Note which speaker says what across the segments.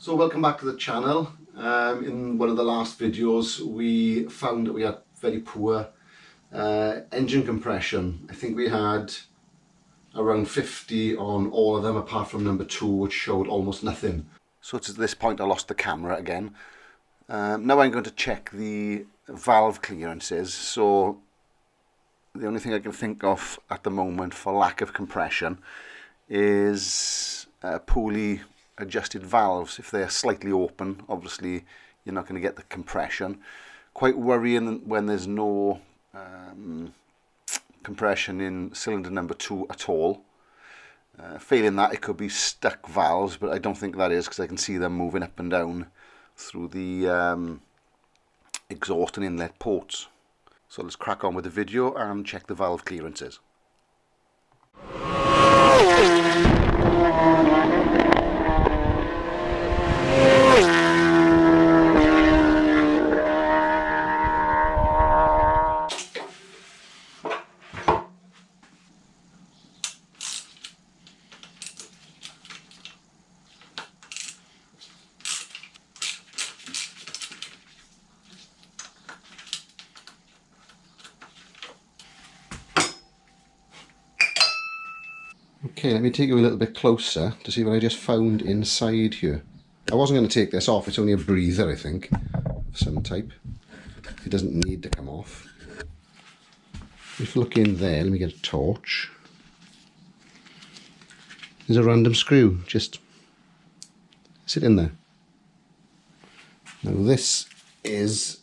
Speaker 1: So welcome back to the channel. In one of the last videos we found that we had very poor engine compression. I think we had around 50 on all of them apart from number 2, which showed almost nothing. So to this point I lost the camera again. Now I'm going to check the valve clearances. So the only thing I can think of at the moment for lack of compression is poorly adjusted valves. If they're slightly open, obviously you're not going to get the compression. Quite worrying when there's no compression in cylinder number 2 at all. Failing that, it could be stuck valves, but I don't think that is, because I can see them moving up and down through the exhaust and inlet ports. So let's crack on with the video and check the valve clearances. Okay, let me take you a little bit closer to see what I just found inside here. I wasn't going to take this off, it's only a breather I think, of some type. It doesn't need to come off. If you look in there, let me get a torch. There's a random screw, just sit in there. Now this is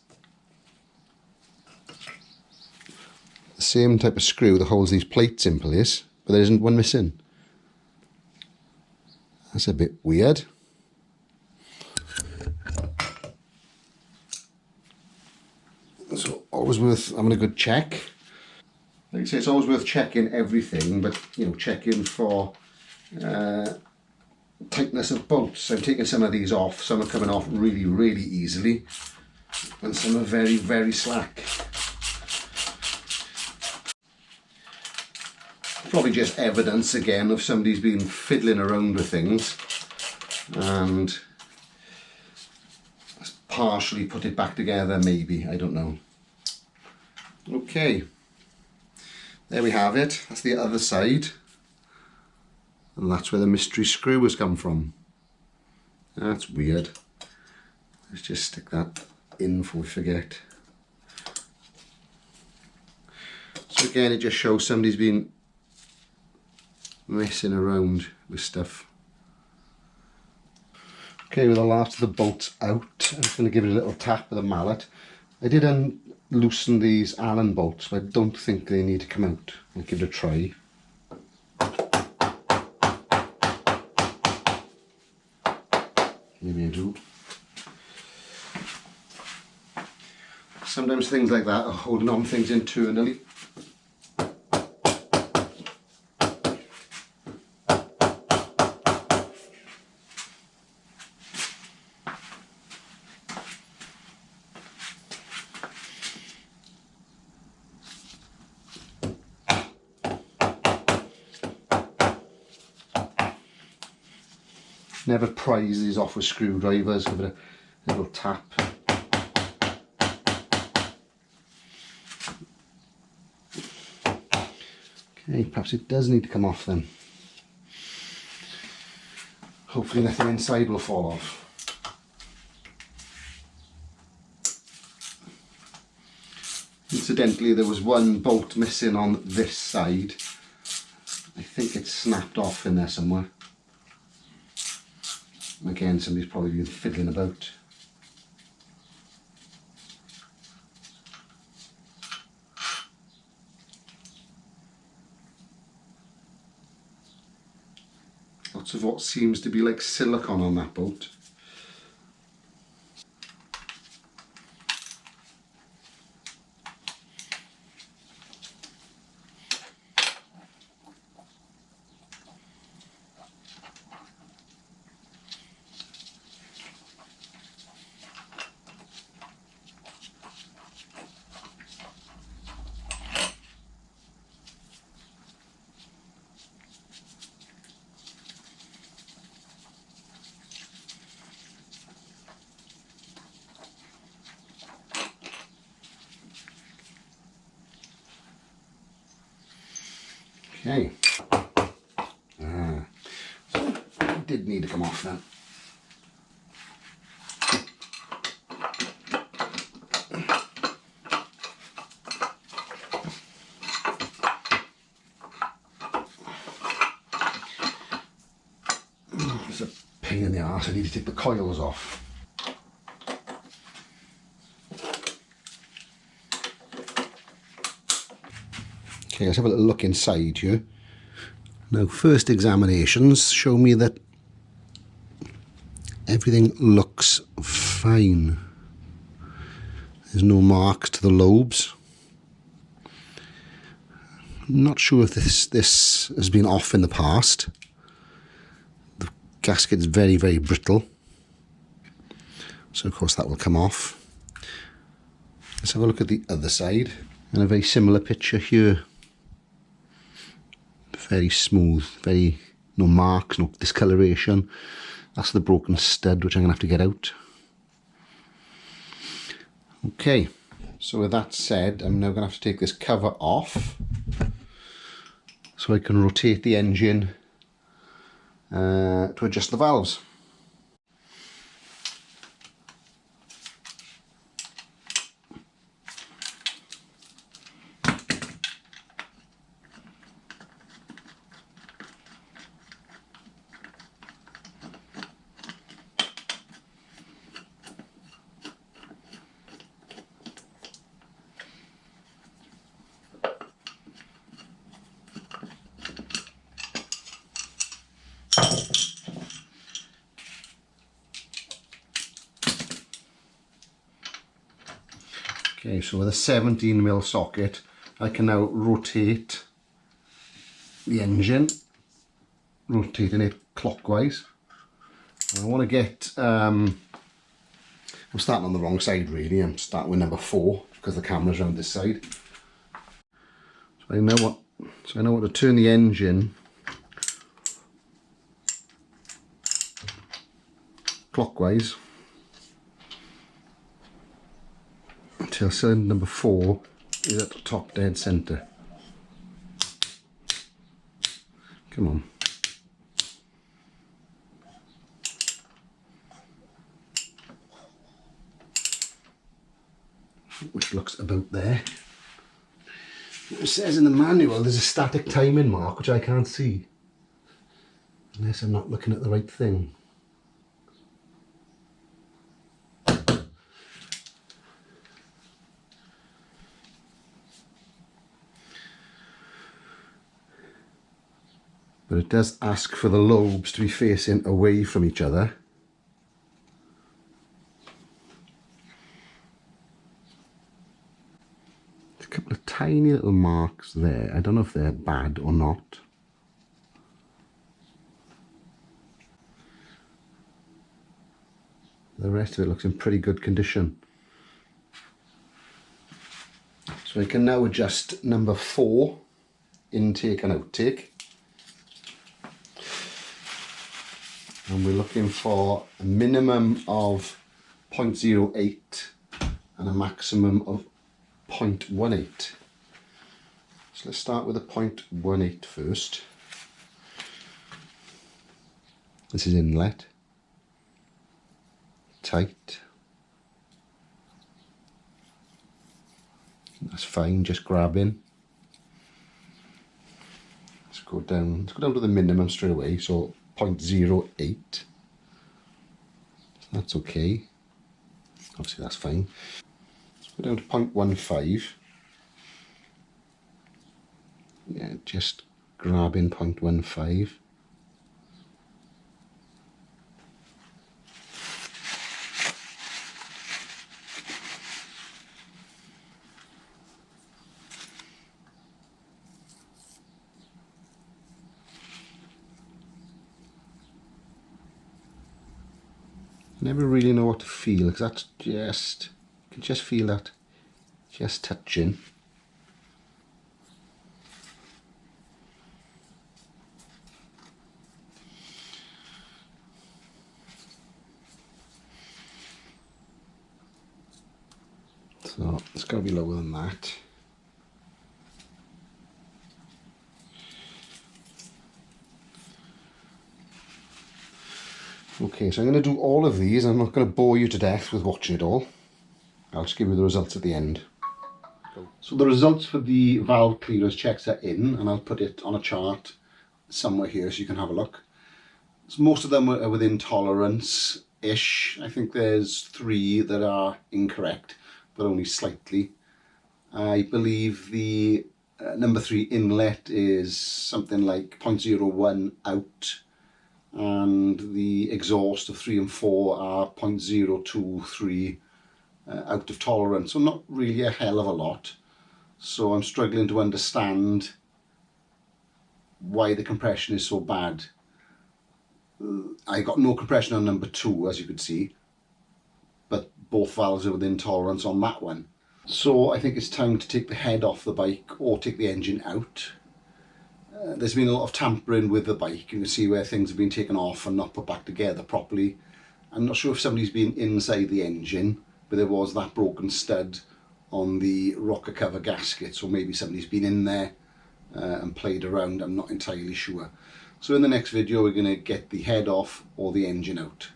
Speaker 1: the same type of screw that holds these plates in place, but there isn't one missing. That's a bit weird. So always worth having a good check. Like I say, it's always worth checking everything, but you know, checking for tightness of bolts. I'm taking some of these off. Some are coming off really easily, and some are very slack. Probably just evidence again of somebody's been fiddling around with things and partially put it back together, maybe, I don't know. Okay, there we have it. That's the other side, and that's where the mystery screw has come from. That's weird. Let's just stick that in before we forget. So again, it just shows somebody's been messing around with stuff. Okay, with the last of the bolts out, I'm just going to give it a little tap with a mallet. I did loosen these Allen bolts, but I don't think they need to come out. I'll give it a try. Maybe I do. Sometimes things like that are holding on things internally. Never prise these off with screwdrivers, give it a little tap. Okay, perhaps it does need to come off then. Hopefully nothing inside will fall off. Incidentally, there was one bolt missing on this side. I think it's snapped off in there somewhere. Again, somebody's probably been fiddling about. Lots of what seems to be like silicone on that bolt. Okay. So it did need to come off then. It's a pain in the arse. I need to take the coils off. Okay, let's have a little look inside here. Now, first examinations show me that everything looks fine. There's no marks to the lobes. I'm not sure if this has been off in the past. The gasket is very, very brittle. So of course that will come off. Let's have a look at the other side. And a very similar picture here. Very smooth, no marks, no discoloration. That's the broken stud, which I'm going to have to get out. Okay, so with that said, I'm now going to have to take this cover off so I can rotate the engine to adjust the valves. Okay, so with a 17mm socket, I can now rotate the engine, rotating it clockwise. And I want to get, I'm starting on the wrong side really, I'm starting with number 4 because the camera's around this side. So I know what to turn the engine clockwise until cylinder number 4 is at the top dead centre. Come on. Which looks about there. It says in the manual there's a static timing mark which I can't see unless I'm not looking at the right thing. But it does ask for the lobes to be facing away from each other. There's a couple of tiny little marks there. I don't know if they're bad or not. The rest of it looks in pretty good condition. So I can now adjust number 4, intake and outtake. And we're looking for a minimum of 0.08 and a maximum of 0.18. So let's start with a 0.18 first. This is inlet. Tight. That's fine, just grabbing. Let's go down to the minimum straight away, so 0.08. That's okay. Obviously that's fine. Let's go down to 0.15. Yeah, just grabbing 0.15. I never really know what to feel because that's just, you can just feel that just touching. So it's got to be lower than that. Okay, so I'm going to do all of these. I'm not going to bore you to death with watching it all. I'll just give you the results at the end. So the results for the valve clearance checks are in, and I'll put it on a chart somewhere here so you can have a look. So most of them are within tolerance-ish. I think there's 3 that are incorrect, but only slightly. I believe the number 3 inlet is something like 0.01 out, and the exhaust of 3 and 4 are 0.023 out of tolerance, so not really a hell of a lot. So I'm struggling to understand why the compression is so bad. I got no compression on number 2, as you could see, but both valves are within tolerance on that one. So I think it's time to take the head off the bike or take the engine out. There's been a lot of tampering with the bike. You can see where things have been taken off and not put back together properly. I'm not sure if somebody's been inside the engine, but there was that broken stud on the rocker cover gasket, so maybe somebody's been in there and played around. I'm not entirely sure. So in the next video we're going to get the head off or the engine out.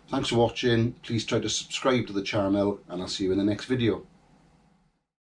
Speaker 1: Thanks for watching. Please try to subscribe to the channel, and I'll see you in the next video.